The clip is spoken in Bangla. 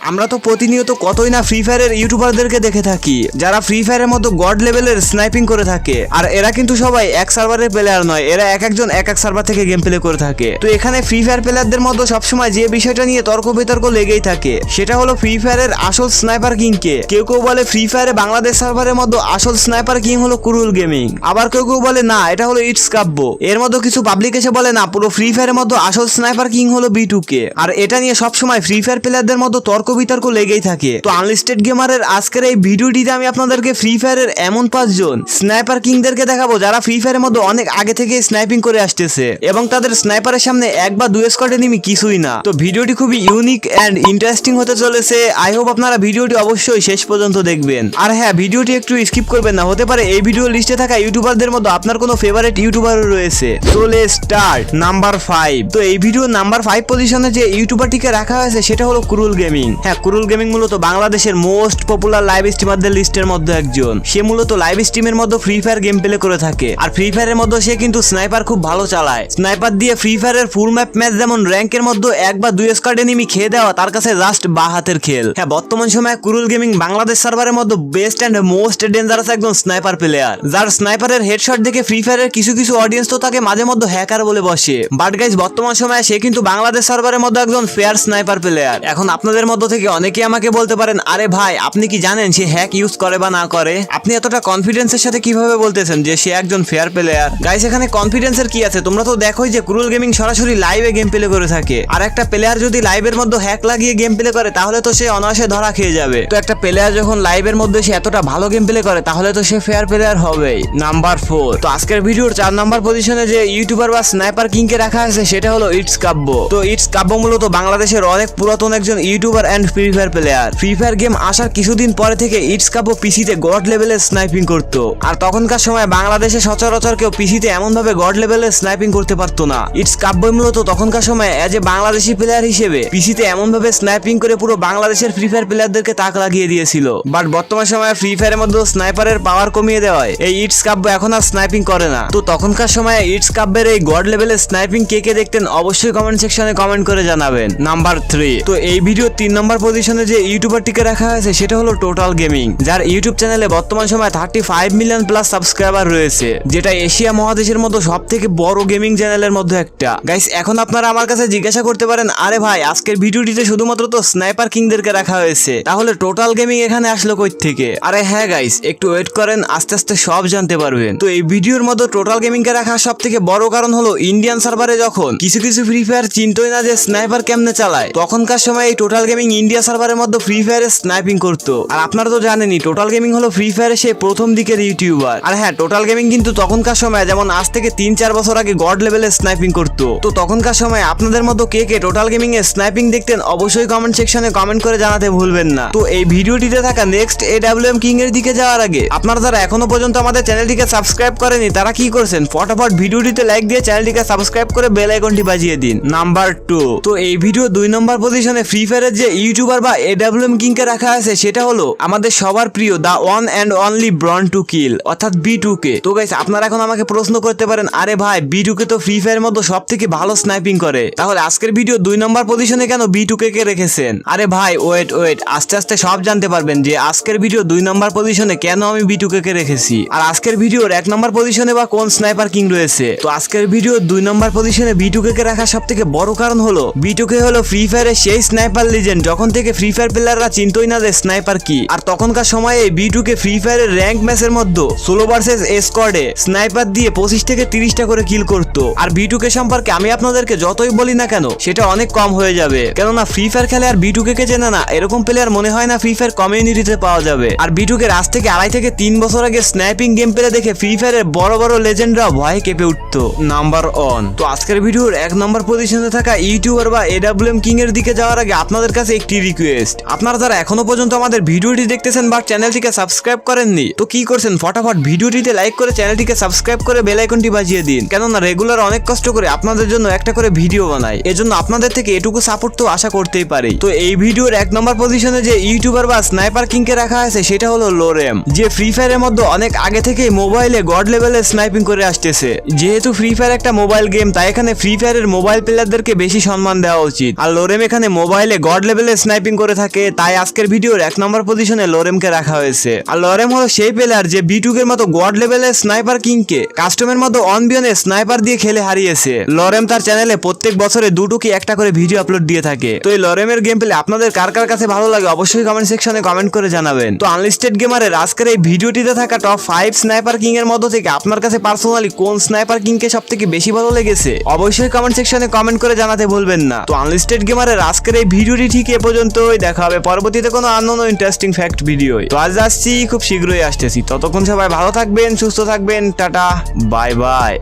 আমরা তো প্রতিনিয়ত কতই না ফ্রি ফায়ারের ইউটিউবারদেরকে দেখে থাকি যারা ফ্রি ফায়ারের মতো গড লেভেলের স্নাইপিং করে থাকে। আর এরা কিন্তু সবাই এক সার্ভারের প্লেয়ার নয়, এরা এক একজন এক এক সার্ভার থেকে গেম প্লে করে থাকে। তো এখানে ফ্রি ফায়ার প্লেয়ারদের মধ্যে সবসময় যে বিষয়টা নিয়ে তর্ক বিতর্ক লেগেই থাকে সেটা হলো ফ্রি ফায়ারের আসল স্নাইপার কিং কে। কেউ কেউ বলে ফ্রি ফায়ারে বাংলাদেশ সার্ভারের মধ্যে আসল স্নাইপার কিং হলো কুরুল গেমিং, আবার কেউ কেউ বলে না এটা হলো ইটস কাব্য। এর মধ্যে কিছু পাবলিক এসে বলে না পুরো ফ্রি ফায়ারের মধ্যে আসল স্নাইপার কিং হলো B2K। আর এটা নিয়ে সবসময় ফ্রি ফায়ার প্লেয়ারদের মধ্যে তর্ক বিতর্ক লেগেই থাকে। তো আনলিস্টেড গেমারের আজকের এই ভিডিওটিতে আমি আপনাদেরকে ফ্রি ফায়ারের এমন 5 জন স্নাইপার কিংদেরকে দেখাবো যারা ফ্রি ফায়ারের মধ্যে অনেক আগে থেকে স্নাইপিং করে আসতেছে এবং তাদের স্নাইপারের সামনে এক বা দুই স্কোয়াড এনিমি কিছুই না। তো ভিডিওটি খুবই ইউনিক এন্ড ইন্টারেস্টিং হতে চলেছে। আই হোপ আপনারা ভিডিওটি অবশ্যই শেষ পর্যন্ত দেখবেন। আর হ্যাঁ, ভিডিওটি একটু স্কিপ করবেন না, হতে পারে এই ভিডিও লিস্টে থাকা ইউটিউবারদের মধ্যে আপনার কোনো ফেভারিট ইউটিউবার রয়েছে। So let's start. নাম্বার 5। তো এই ভিডিওর নাম্বার 5 পজিশনে যে ইউটিউবারটিকে রাখা হয়েছে সেটা হলো কুরুল গেমিং। হ্যাঁ, কুরুল গেমিং মূলত বাংলাদেশের মোস্ট পপুলার লাইভ স্ট্রিমারদের লিস্টের মধ্যে একজন। সে মূলত লাইভ স্ট্রিমের মধ্যে ফ্রি ফায়ার গেম প্লে করে থাকে। আর ফ্রি ফায়ারের মধ্যে সে কিন্তু স্নাইপার খুব ভালো চালায়। স্নাইপার দিয়ে ফ্রি ফায়ারের ফুল ম্যাপ ম্যাচ যেমন র্যাঙ্কের মধ্যে এক বা দুই স্কোয়াড এনিমি খেয়ে দেওয়া তার কাছে জাস্ট বা হাতের খেল। হ্যাঁ, বর্তমান সময়ে কুরুল গেমিং বাংলাদেশ সার্ভারের মধ্যে বেস্ট এন্ড মোস্ট ডেঞ্জারাস একজন স্নাইপার প্লেয়ার, যার স্নাইপারের হেডশট দেখে ফ্রি ফায়ারের কিছু কিছু অডিয়েন্স তো তাকে মাঝে মধ্যে হ্যাকার বলে বসে। বাট গাইস, বর্তমান সময়ে সে কিন্তু বাংলাদেশ সার্ভারের মধ্যে একজন ফেয়ার স্নাইপার প্লেয়ার। এখন আপনাদের মধ্য থেকে অনেকেই আমাকে বলতে পারেন, আরে ভাই আপনি কি জানেন সে হ্যাক ইউজ করে বা না করে? আপনি এতটা কনফিডেন্সের সাথে কিভাবে বলতেছেন যে সে একজন ফেয়ার প্লেয়ার? গাইস, এখানে কনফিডেন্সের কি আছে? তোমরা তো দেখোই যে কুরুল গেমিং সরাসরি লাইভে গেম প্লে করে থাকে। আর একটা প্লেয়ার যদি লাইভের মধ্যে হ্যাক লাগিয়ে গেম প্লে করে তাহলে তো সে অনায়াসে ধরা খেয়ে যাবে। তো একটা প্লেয়ার যখন লাইভের মধ্যে সে এতটা ভালো গেম প্লে করে তাহলে তো সে ফেয়ার প্লেয়ার হবেই। নাম্বার 4। তো আজকের ভিডিওর 4 নাম্বার পজিশনে যে ইউটিউবার বা স্নাইপার কিং কে রাখা আছে সেটা হলো ইটস কাব্য। তো ইটস কাব্য মূলত বাংলাদেশের অনেক পুরাতন একজন YouTuber and Free Fire player. Free Fire game আসার কিছুদিন পরে থেকে ইটস কাব্য পিসিতে গড লেভেলের স্নাইপিং করতো। আর তখনকার সময় বাংলাদেশে সচরাচর কেউ পিসিতে এমন ভাবে গড লেভেলের স্নাইপিং করতে পারতো না। ইটস কাব্য মূলত তখনকার সময় এজ এ বাংলাদেশি প্লেয়ার হিসেবে পিসিতে এমন ভাবে স্নাইপিং করে পুরো বাংলাদেশের ফ্রি ফায়ার প্লেয়ারদেরকে তাক লাগিয়ে দিয়েছিল। বাট বর্তমান সময়ে ফ্রি ফায়ারের মধ্যে স্নাইপারের পাওয়ার কমিয়ে দেওয়ায় এই ইটস কাব্য এখন আর স্নাইপিং করে না। তো তখনকার সময় ইটস কাব্যের এই গড লেভেলের স্নাইপিং কে কে দেখতেন অবশ্যই কমেন্ট সেকশনে কমেন্ট করে জানাবেন। নাম্বার 3। তো এই ভিডিও 3 নম্বর পজিশনে যে ইউটিউবারটিকে রাখা হয়েছে সেটা হলো টোটাল গেমিং, যার ইউটিউব চ্যানেলে বর্তমান সময় 35 মিলিয়ন প্লাস সাবস্ক্রাইবার রয়েছে, যেটা এশিয়া মহাদেশের মধ্যে সব থেকে বড় গেমিং চ্যানেলের মধ্যে একটা। গাইস, এখন আপনারা আমার কাছে জিজ্ঞাসা করতে পারেন, আরে ভাই আজকের ভিডিওটিতে শুধুমাত্র তো স্নাইপার কিংদেরকে রাখা হয়েছে, তাহলে টোটাল গেমিং এখানে আসলো কই থেকে? আরে হ্যাঁ গাইস, একটু ওয়েট করেন, আস্তে আস্তে সব জানতে পারবেন। তো এই ভিডিওর মধ্যে টোটাল গেমিং কে রাখার সব থেকে বড় কারণ হলো ইন্ডিয়ান সার্ভারে যখন কিছু কিছু ফ্রি ফায়ার চিনতই না যে স্নাইপার কেমনে চালায়, তখনকার সময় এই টোটাল গেমিং ইন্ডিয়া সার্ভারের মধ্যে ফ্রি ফায়ারে স্নাইপিং করতো। আর আপনারা তো জানেনই টোটাল গেমিং হলো ফ্রি ফায়ারে সেই প্রথম দিকের ইউটিউবার। আর হ্যাঁ, টোটাল গেমিং কিন্তু তখনকার সময় যেমন আজ থেকে 3-4 বছর আগে গড লেভেলে স্নাইপিং করতো। তো তখনকার সময় আপনাদের মতো কে কে টোটাল গেমিং এ স্নাইপিং দেখতেন অবশ্যই কমেন্ট সেকশনে কমেন্ট করে জানাতে ভুলবেন না। তো এই ভিডিওটিতে থাকা নেক্সট AWM কিং এর দিকে যাওয়ার আগে আপনারা যারা এখনো পর্যন্ত আমাদের চ্যানেলটিকে সাবস্ক্রাইব করেনি তারা কি করছেন, ফটাফট ভিডিওটিতে লাইক দিয়ে চ্যানেলটিকে সাবস্ক্রাইব করে বেল আইকনটি বাজিয়ে দিন। নাম্বার 2। তো এই ভিডিও 2 নম্বর পজিশনে ফ্রি ফায়ারের যে ইউটিউবার বা AWM কিং কে রাখা আছে সেটা হলো আমাদের সবার প্রিয় the one and only born to kill অর্থাৎ B2K। তো গাইস, আপনারা এখন আমাকে প্রশ্ন করতে পারেন, আরে ভাই B2K তো ফ্রি ফায়ারের মধ্যে সব থেকে ভালো স্নাইপিং করে, তাহলে আজকের ভিডিও 2 নম্বর পজিশনে কেন B2K কে রেখেছেন? আরে ভাই ওয়েট, আস্তে আস্তে সব জানতে পারবেন যে আজকের ভিডিও 2 নম্বর পজিশনে কেন আমি B2K কে রেখেছি, আর আজকের ভিডিওর 1 নম্বর পজিশনে বা কোন স্নাইপার কিং রয়েছে। তো আজকের ভিডিও 2 নম্বর পজিশনে B2K কে রাখার সব থেকে বড় কারণ হলো B2K হলো ফ্রি ফায়ারের সেই স্নাইপার লিজেন্ড যখন থেকে ফ্রি ফায়ার প্লেয়াররা চিনতই না যে স্নাইপার কি। আর তখনকার সময়ে B2K ফ্রি ফায়ারের র্যাঙ্ক ম্যাচের মধ্যে সোলো ভার্সেস স্কোয়াডে স্নাইপার দিয়ে 25 থেকে 30টা করে কিল করতো। আর B2K সম্পর্কে আমি আপনাদেরকে যতই বলি না কেন সেটা অনেক কম হয়ে যাবে, কেননা ফ্রি ফায়ার খেলে আর B2K কে চেনে না এরকম প্লেয়ার মনে হয় না ফ্রি ফায়ার কমিউনিটিতে পাওয়া যাবে। আর B2K আজ থেকে 2.5 থেকে 3 বছর আগে স্নাইপিং গেম প্লে দেখে ফ্রি ফায়ারের বড় বড় লেজেন্ডরা ভয়ে কেঁপে উঠতো। নাম্বার 1। তো আজকের ভিডিওর 1 নম্বর পজিশনে থাকা ইউটিউবার বা AWM কিং এর দিকে যাওয়ার আগে আপনাদের কাছে একটি রিকোয়েস্ট, আপনারা যারা এখনো পর্যন্ত আমাদের ভিডিওটি দেখতেছেন বাট চ্যানেলটিকে সাবস্ক্রাইব করেননি তো কি করছেন, ফটাফট ভিডিওটিতে লাইক করে চ্যানেলটিকে সাবস্ক্রাইব করে বেল আইকনটি বাজিয়ে দিন, কেননা রেগুলার অনেক কষ্ট করে আপনাদের জন্য একটা করে ভিডিও বানাই, এজন্য আপনাদের থেকে এটুকু সাপোর্ট তো আশা করতেই পারি। তো এই ভিডিওর 1 নম্বর পজিশনে যে ইউটিউবার বা স্নাইপার কিং কে রাখা আছে সেটা হলো লোরেম, যে ফ্রি ফায়ারের মধ্যে অনেক আগে থেকেই মোবাইলে গড লেভেলে স্নাইপিং করে আসতেছে। যেহেতু ফ্রি ফায়ার একটা মোবাইল গেম তাই এখানে ফ্রি ফায়ারের মোবাইল প্লেয়ারদেরকে বেশি সম্মান দেওয়া উচিত। আর লোরেম এখানে মোবাইলে গড লেভেলে স্নাইপিং করে থাকে, তাই আজকের ভিডিওর 1 নম্বর পজিশনে লোরেমকে রাখা হয়েছে। আর লোরেম হলো সেই প্লেয়ার যে বিটুকের মতো গড লেভেলের স্নাইপার কিংকে কাস্টমের মতো অনবিয়নে স্নাইপার দিয়ে খেলে হারিয়েছে। লোরেম তার চ্যানেলে প্রত্যেক বছরে 2 কি 1টা করে ভিডিও আপলোড দিয়ে থাকে। তো এই লোরেমের গেম প্লে আপনাদের কার কার কাছে ভালো লাগে অবশ্যই কমেন্ট সেকশনে কমেন্ট করে জানাবেন। তো আনলিস্টেড গেমারের আজকের এই ভিডিওটিতে থাকা টপ 5 স্নাইপার কিং এর মধ্যে থেকে আপনার কাছে পার্সোনালি কোন স্নাইপার কিংকে সবথেকে বেশি ভালো লেগেছে অবশ্যই কমেন্ট সেকশনে কমেন্ট করে জানাতে ভুলবেন না। তো আনলিস্টেড গেমারের আজকের এই ভিডিওটি ঠিক এ পর্যন্তই। দেখা হবে পরবর্তীতে কোনো আননোন ইন্টারেস্টিং ফ্যাক্ট ভিডিও। তো আজ আসছি, খুব শীঘ্রই আসতেছি। ততক্ষণ সবাই ভালো থাকবেন, সুস্থ থাকবেন, টাটা, বাই বাই।